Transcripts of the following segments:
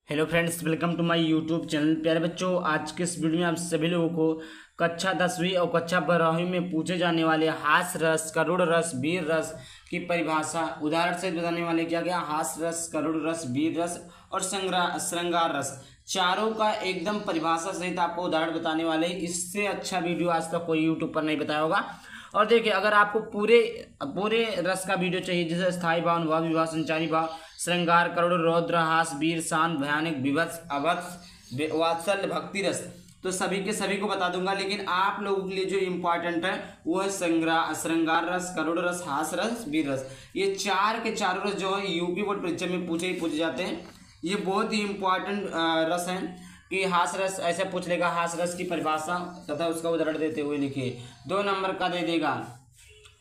Hello friends, welcome to my YouTube channel. प्यारे बच्चों, आज के इस वीडियो में आप सभी लोगों को कक्षा 10वीं और कक्षा 12वीं में पूछे जाने वाले हास रस, करुड़ रस, वीर रस की परिभाषा उदाहरण से बताने वाले क्या क्या हास रस, करुड़ रस, वीर रस और श्रृंगार रस, चारों का एकदम परिभाषा सहित आपको उदाहरण बताने वाले। इससे अच्छा वीडियो आज तक कोई यूट्यूब पर नहीं बताया होगा। और देखिए, अगर आपको पूरे रस का वीडियो चाहिए, जैसे स्थायी भाव, अनुभाव, विभाव, संचारी भाव, श्रृंगार, करुण, रौद्र, हास, वीर, शांत, भयानक, विभत्स, अभत्स, वात्सल्य, भक्ति रस, तो सभी के सभी को बता दूंगा। लेकिन आप लोगों के लिए जो इम्पोर्टेंट है वो है श्रृंगार रस, करुण रस, हास रस, वीर रस। ये चार के चारों रस जो है यूपी बोर्ड परीक्षा में पूछे जाते हैं। ये बहुत ही इम्पोर्टेंट रस हैं कि हास रस ऐसे पूछ लेगा, हास रस की परिभाषा तथा उसका उदाहरण देते हुए लिखिए। 2 नंबर का दे देगा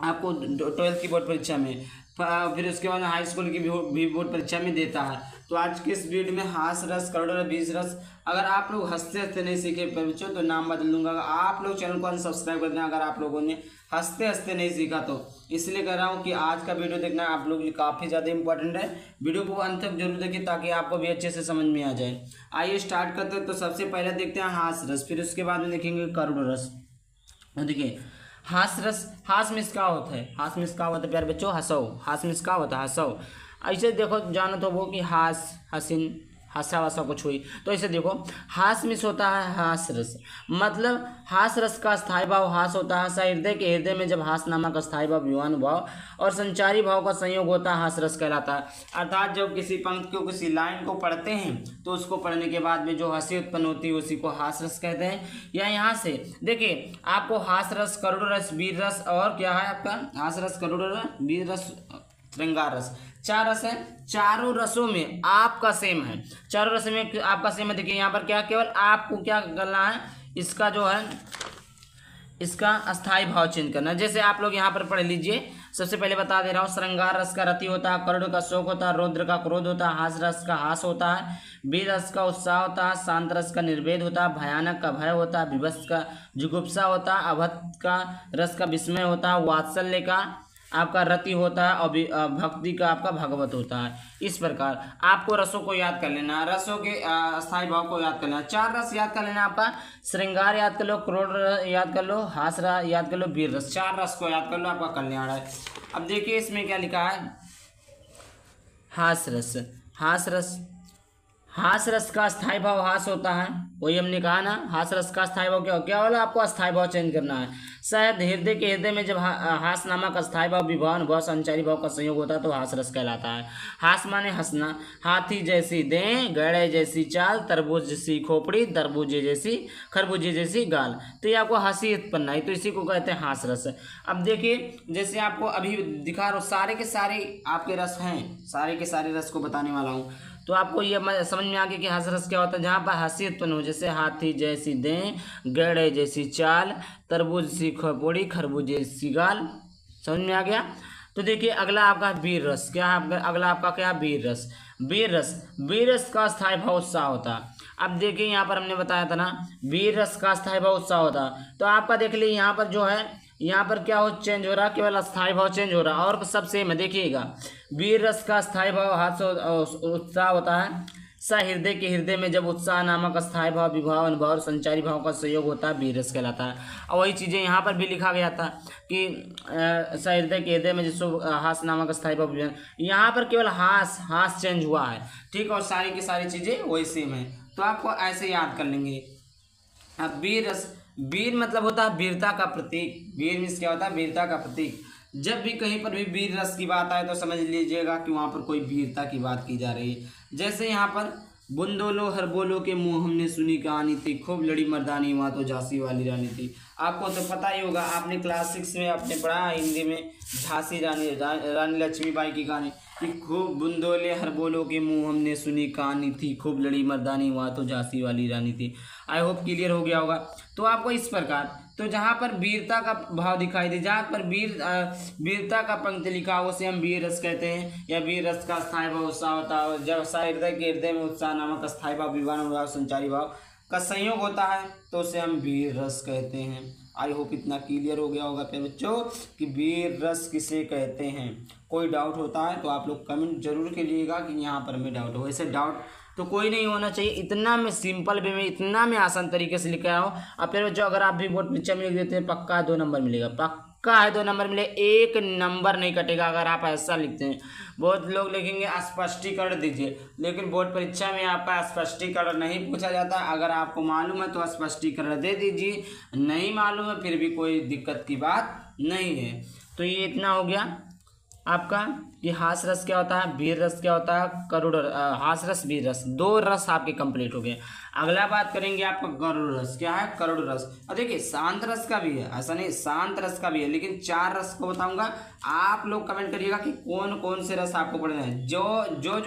आपको 12th की बोर्ड परीक्षा में, फिर उसके बाद हाई स्कूल की भी बोर्ड परीक्षा में देता है। तो आज के इस वीडियो में हास रस, करुण रस, वीर रस, अगर आप लोग हंसते हंसते नहीं सीखे बच्चों तो नाम बदल दूंगा। आप लोग चैनल को अनसब्सक्राइब कर देना अगर आप लोगों ने हंसते हंसते नहीं सीखा तो। इसलिए कह रहा हूँ कि आज का वीडियो देखना आप लोग के लिए काफ़ी ज़्यादा इंपॉर्टेंट है। वीडियो को अंत तक जरूर देखिए ताकि आपको भी अच्छे से समझ में आ जाए। आइए स्टार्ट करते हैं। तो सबसे पहले देखते हैं हास रस, फिर उसके बाद में देखेंगे करुण रस। देखिए, हास रस, हास में इसका होता है, हास में इसका होता है प्यारे बच्चों हंसो, हास में इसका होता है हंसो। ऐसे देखो जानो तो वो कि हास, हसीन, हंसा वसा कुछ हुई, तो ऐसे देखो हास में होता है हास रस, मतलब हास रस का स्थायी भाव हास होता है। हृदय के हृदय में जब हास नामक स्थायी भाव, विवानुभाव और संचारी भाव का संयोग होता है, हास रस कहलाता है। अर्थात जब किसी पंक्ति को, किसी लाइन को पढ़ते हैं तो उसको पढ़ने के बाद में जो हंसी उत्पन्न होती है उसी को हास रस कहते हैं। या यहाँ से देखिए आपको हास रस, करुण रस, वीर रस और क्या है आपका हास रस, करुण रस, वीर रस, श्रृंगार रस, 4 रस है। चारों रसों में आपका सेम है, चारों रसों में आपका सेम है। देखिए यहाँ पर क्या, केवल आपको क्या करना है, इसका जो है इसका अस्थाई भाव चेंज करना है। जैसे आप लोग यहाँ पर पढ़ लीजिए। सबसे पहले बता दे रहा हूँ, श्रृंगार रस का रति होता है, करुण का शोक होता है, रौद्र का क्रोध होता है, हास रस का हास होता है, वीर रस का उत्साह होता है, शांत रस का निर्वेद होता है, भयानक का भय होता है, विभत्स का जुगुप्सा होता है, अभक्त का रस का विस्मय होता है, वात्सल्य का आपका रति होता है और भक्ति का आपका भगवत होता है। इस प्रकार आपको रसों को याद कर लेना, रसों के स्थायी भाव को याद कर लेना। 4 रस याद कर लेना आपका, श्रृंगार याद कर लो, क्रोध याद कर लो, हास याद कर लो, वीर रस, 4 रस को याद कर लो, आपका कल्याण है। अब देखिए इसमें क्या लिखा है, हास रस, हास रस, हास रस का स्थायी भाव हास होता है, वही हमने कहा ना। हास रस का स्थायी भाव क्या वाला, आपको अस्थायी भाव चेंज करना है। शायद हृदय के हृदय में जब हास नामक अस्थायी भाव, विभाव, अनुभाव, संचारी भाव का संयोग होता है तो हास रस कहलाता है। हास माने हंसना, हाथी जैसी दें, गड़े जैसी चाल, तरबूज जैसी खोपड़ी, खरबूजे जैसी गाल, तो ये आपको हंसी उत्पन्न है, तो इसी को कहते हैं हास रस। अब देखिए जैसे आपको अभी दिखा रहा हूँ, सारे के सारे आपके रस हैं, सारे के सारे रस को बताने वाला हूँ, तो आपको ये समझ में आ गया कि हास रस क्या होता है। जहाँ पर हंसी उत्पन्न हो, जैसे हाथी जैसी दें, गड़े जैसी चाल, तरबूज सी खोपड़ी, खरबूजे जैसी गाल, समझ में आ गया। तो देखिए अगला आपका वीर रस, क्या है अगला आपका क्या, वीर रस। वीर रस का स्थायी भाव उत्साह होता है। अब देखिए यहाँ पर हमने बताया था ना, वीर रस का स्थायी भाव उत्साह होता है, तो आपका देख लीजिए यहाँ पर जो है, यहाँ पर क्या हो चेंज हो रहा, केवल अस्थायी भाव चेंज हो रहा और सब सेम है। देखिएगा वीर रस का स्थायी भाव हास उत्साह होता है। हृदय के हृदय में जब उत्साह नामक अस्थायी भाव, विभाव, अनुभाव और संचारी भाव का संयोग होता है, वीर रस कहलाता है। और वही चीज़ें यहाँ पर भी लिखा गया था कि हृदय के हृदय में जिसको हास नामक अस्थायी भाव, यहाँ पर केवल हास चेंज हुआ है, ठीक, और सारी की सारी चीज़ें वही सेम है। तो आपको ऐसे याद कर लेंगे। अब वीर रस, वीर मतलब होता है वीरता का प्रतीक। वीर मीन्स क्या होता है, वीरता का प्रतीक। जब भी कहीं पर भी वीर रस की बात आए तो समझ लीजिएगा कि वहाँ पर कोई वीरता की बात की जा रही है। जैसे यहाँ पर बुंदोलो हर बोलो के मुँह हमने सुनी कहानी थी, खूब लड़ी मर्दानी वहाँ तो झांसी वाली रानी थी। आपको तो पता ही होगा, आपने क्लास 6 में आपने पढ़ा हिंदी में झांसी रानी लक्ष्मीबाई की कहानी कि खूब बुंदोले हर बोलो के मुँह हमने सुनी कहानी थी, खूब लड़ी मर्दानी वहाँ तो झांसी वाली रानी थी। आई होप क्लियर हो गया होगा। तो आपको इस प्रकार, तो जहाँ पर वीरता का भाव दिखाई दे, जहाँ पर वीरता का पंक्ति लिखा हो उसे हम वीर रस कहते हैं, या वीर रस का स्थायी भाव उत्साह होता है। जब हृदय के हृदय में उत्साह नामक स्थायी भाव, विभाव, अनुभाव, संचारी भाव का संयोग होता है तो उसे हम वीर रस कहते हैं। आई होप इतना क्लियर हो गया होगा प्यारे बच्चों कि वीर रस किसे कहते हैं। कोई डाउट होता है तो आप लोग कमेंट जरूर कीजिएगा कि यहाँ पर हमें डाउट हो। ऐसे डाउट तो कोई नहीं होना चाहिए। इतना मैं सिंपल वे में, इतना मैं आसान तरीके से लिखा हूँ। अब फिर बच्चों अगर आप भी बोर्ड परीक्षा में लिख देते हैं, पक्का 2 नंबर मिलेगा, पक्का है 2 नंबर मिले, 1 नंबर नहीं कटेगा अगर आप ऐसा लिखते हैं। बहुत लोग लिखेंगे स्पष्टीकरण दीजिए, लेकिन बोर्ड परीक्षा में आपका स्पष्टीकरण नहीं पूछा जाता। अगर आपको मालूम है तो स्पष्टीकरण दे दीजिए, नहीं मालूम है फिर भी कोई दिक्कत की बात नहीं है। तो ये इतना हो गया आपका कि हास रस क्या होता है, वीर रस क्या होता है, करुण हास रस वीर रस, 2 रस आपके कंप्लीट हो गए। अगला बात करेंगे आपका गरुड़ रस। क्या है? करुण रस। और देखिए शांत रस का भी है, ऐसा नहीं, शांत रस का भी है, लेकिन 4 रस को बताऊंगा। आप लोग कमेंट करिएगा कि कौन कौन से रस आपको पढ़ना है। जो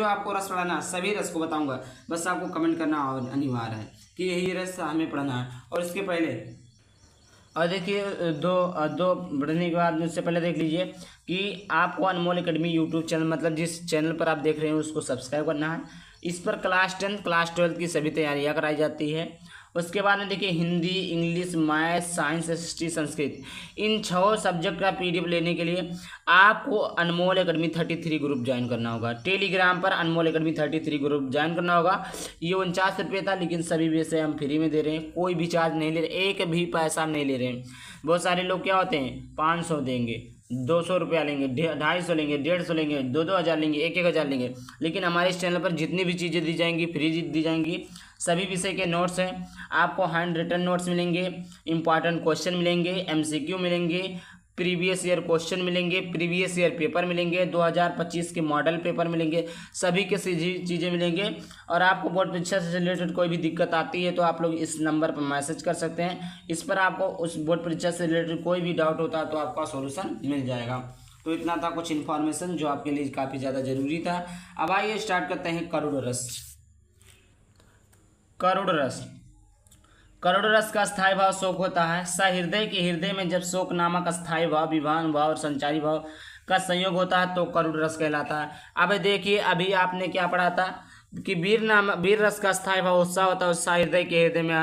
आपको रस पढ़ना है सभी रस को बताऊंगा, बस आपको कमेंट करना अनिवार्य है कि यही रस हमें पढ़ना है। और इसके पहले और देखिए दो बढ़ने के बाद उससे पहले देख लीजिए कि आपको अनमोल एकेडमी यूट्यूब चैनल, मतलब जिस चैनल पर आप देख रहे हैं उसको सब्सक्राइब करना है। इस पर क्लास 10 क्लास 12 की सभी तैयारियां कराई जाती है। उसके बाद में देखिए Hindi, English, math, science, history, Sanskrit, इन 6 सब्जेक्ट का PDF लेने के लिए आपको अनमोल एकेडमी 33 ग्रुप ज्वाइन करना होगा। टेलीग्राम पर अनमोल एकेडमी 33 ग्रुप ज्वाइन करना होगा। ये 49 रुपये था, लेकिन सभी विषय हम फ्री में दे रहे हैं, कोई भी चार्ज नहीं ले रहे, एक भी पैसा नहीं ले रहे हैं। बहुत सारे लोग क्या होते हैं 500 देंगे, 200 रुपया लेंगे, 250 लेंगे, 150 लेंगे, 2-2 हज़ार लेंगे, 1-1 हज़ार लेंगे। लेकिन हमारे इस चैनल पर जितनी भी चीज़ें दी जाएंगी फ्री दी जाएंगी। सभी विषय के नोट्स हैं, आपको हैंड रिटन नोट्स मिलेंगे, इंपॉर्टेंट क्वेश्चन मिलेंगे, MCQ मिलेंगे, प्रीवियस ईयर क्वेश्चन मिलेंगे, प्रीवियस ईयर पेपर मिलेंगे, 2025 के मॉडल पेपर मिलेंगे, सभी के चीज़ें मिलेंगे। और आपको बोर्ड परीक्षा से रिलेटेड कोई भी दिक्कत आती है तो आप लोग इस नंबर पर मैसेज कर सकते हैं। इस पर आपको उस बोर्ड परीक्षा से रिलेटेड कोई भी डाउट होता है तो आपका सॉल्यूशन मिल जाएगा। तो इतना था कुछ इन्फॉर्मेशन जो आपके लिए काफ़ी ज़्यादा ज़रूरी था। अब आइए स्टार्ट करते हैं करुड़ रस। करुड़ रस। करुड़ रस का स्थायी भाव शोक होता है। सहृदय के हृदय में जब शोक नामक स्थायी भाव, विभावन भाव और संचारी भाव का संयोग होता है तो करुड़ रस कहलाता है। अब देखिए अभी आपने क्या पढ़ा था कि वीर रस का स्थायी भाव उत्साह होता है। उत्साह हृदय के हृदय में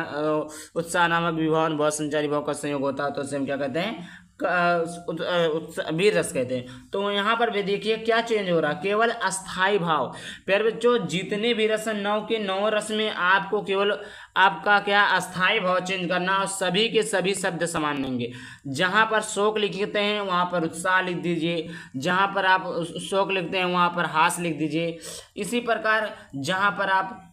उत्साह नामक विभावन भाव, संचारी भाव का संयोग होता है तो उसे हम क्या कहते हैं? वीर रस कहते हैं। तो यहाँ पर भी देखिए क्या चेंज हो रहा है, केवल अस्थाई भाव। प्यारे बच्चों जितने भी रस 9 के 9 रस में आपको केवल आपका क्या अस्थाई भाव चेंज करना और सभी के सभी शब्द समान रहेंगे। जहाँ पर शोक लिखते हैं वहाँ पर उत्साह लिख दीजिए, जहाँ पर आप शोक लिखते हैं वहाँ पर हास लिख दीजिए। इसी प्रकार जहाँ पर आप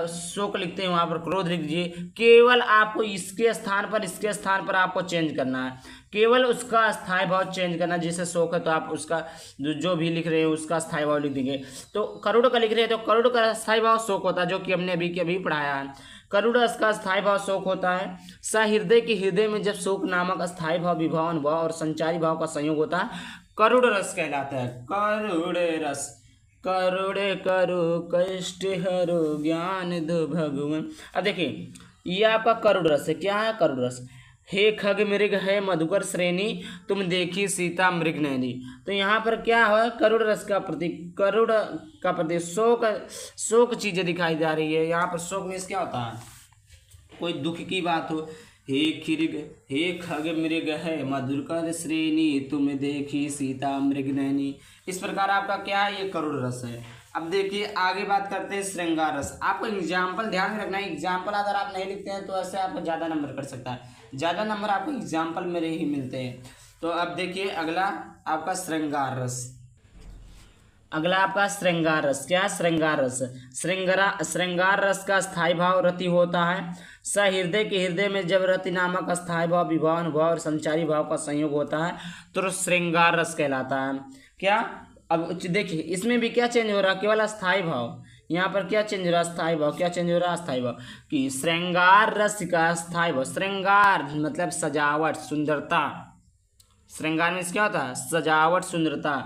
शोक लिखते हैं वहाँ पर क्रोध लिख दीजिए। केवल आपको इसके स्थान पर आपको चेंज करना है, केवल उसका स्थायी भाव चेंज करना। जैसे शोक है तो आप उसका जो भी लिख रहे हैं उसका स्थायी भाव लिख देंगे। तो करुड़ का लिख रहे हैं तो करुड़ का स्थायी भाव शोक होता है, जो कि हमने अभी पढ़ाया है। करुड़ रस का स्थायी भाव शोक होता है। सहृदय के हृदय में जब शोक नामक स्थायी भाव, विभावन भाव और संचारी भाव का संयोग होता है करुड़ रस कहलाता है। करुड़ रस। करुणे करो कष्ट हरो ज्ञान दो भगवान। अब देखिए ये आपका करुड़ रस है। क्या है करुड़ रस? हे खग मृग है मधुकर श्रेणी, तुम देखी सीता मृग नैनी। तो यहाँ पर क्या है? करुड़ रस का प्रतीक, करुड़ का प्रतीक शोक चीजें दिखाई जा रही है। यहाँ पर शोक में क्या होता है? कोई दुख की बात हो, हे खग मृग है मधुकर श्रेणी, तुम देखी सीता मृग नैनी। इस प्रकार आपका क्या है? ये करुड़ रस है। अब देखिए आगे बात करते हैं श्रृंगार रस। आपको एग्जाम्पल ध्यान में रखना है, एग्जाम्पल अगर आप नहीं लिखते हैं तो ऐसे आपको ज़्यादा नंबर कट सकता है। ज़्यादा नंबर आपको एग्जाम्पल में ही मिलते हैं। तो अब देखिए अगला आपका श्रृंगार रस। अगला आपका श्रृंगार रस। क्या? श्रृंगार रस। श्रृंगार रस का स्थायी भाव रति होता है। सहृदय के हृदय में जब रति नामक स्थायी भाव, विभावन भाव और संचारी भाव का संयोग होता है तो श्रृंगार रस कहलाता है। क्या? अब देखिए इसमें भी क्या चेंज हो रहा है? केवल अस्थायी भाव। यहाँ पर क्या चेंज हो रहा है? अस्थायी भाव। क्या चेंज हो रहा है? अस्थायी भाव। कि श्रृंगार रस का अस्थायी भाव, श्रृंगार मतलब सजावट, सुंदरता। श्रृंगार में क्या होता है? सजावट, सुंदरता।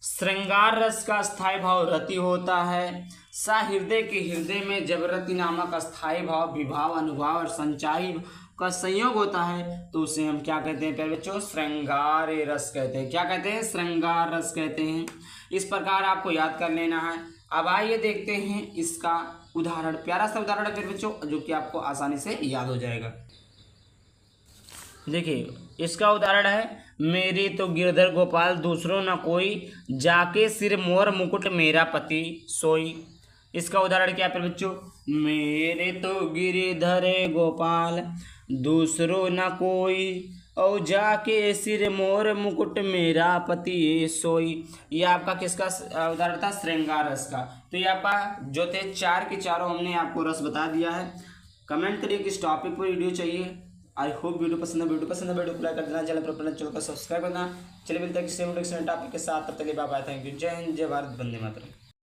श्रृंगार रस का स्थायी भाव रति होता है। सहृदय के हृदय में जब रति नामक स्थायी भाव, विभाव, अनुभाव और संचारी का संयोग होता है तो उसे हम क्या कहते हैं प्यारे बच्चों? श्रृंगार रस कहते हैं। क्या कहते हैं? श्रृंगार रस कहते हैं। इस प्रकार आपको याद कर लेना है। अब आइए देखते हैं इसका उदाहरण। प्यारा सा उदाहरण है प्यारे बच्चों जो कि आपको आसानी से याद हो जाएगा। देखिए इसका उदाहरण है, मेरी तो गिरधर गोपाल दूसरों न कोई, जाके सिर मोर मुकुट मेरा पति सोई। इसका उदाहरण क्या है बच्चों, मेरे तो गिरिधर गोपाल दूसरो न कोई, औ जाके सिर मोर मुकुट मेरा पति सोई। ये आपका किसका उदाहरण था, श्रृंगार रस का। तो ये आपका जो थे चार के चारों हमने आपको रस बता दिया है। कमेंट करिए किस टॉपिक पर वीडियो चाहिए। आई होप वीडियो पसंद है, वीडियो को लाइक कर देना, चैनल को सब्सक्राइब करना। चलिए मिलते हैं किसी टॉपिक के साथ, तब तक बाय बाय, थैंक यू, जय हिंद, जय भारत, वंदे मातरम।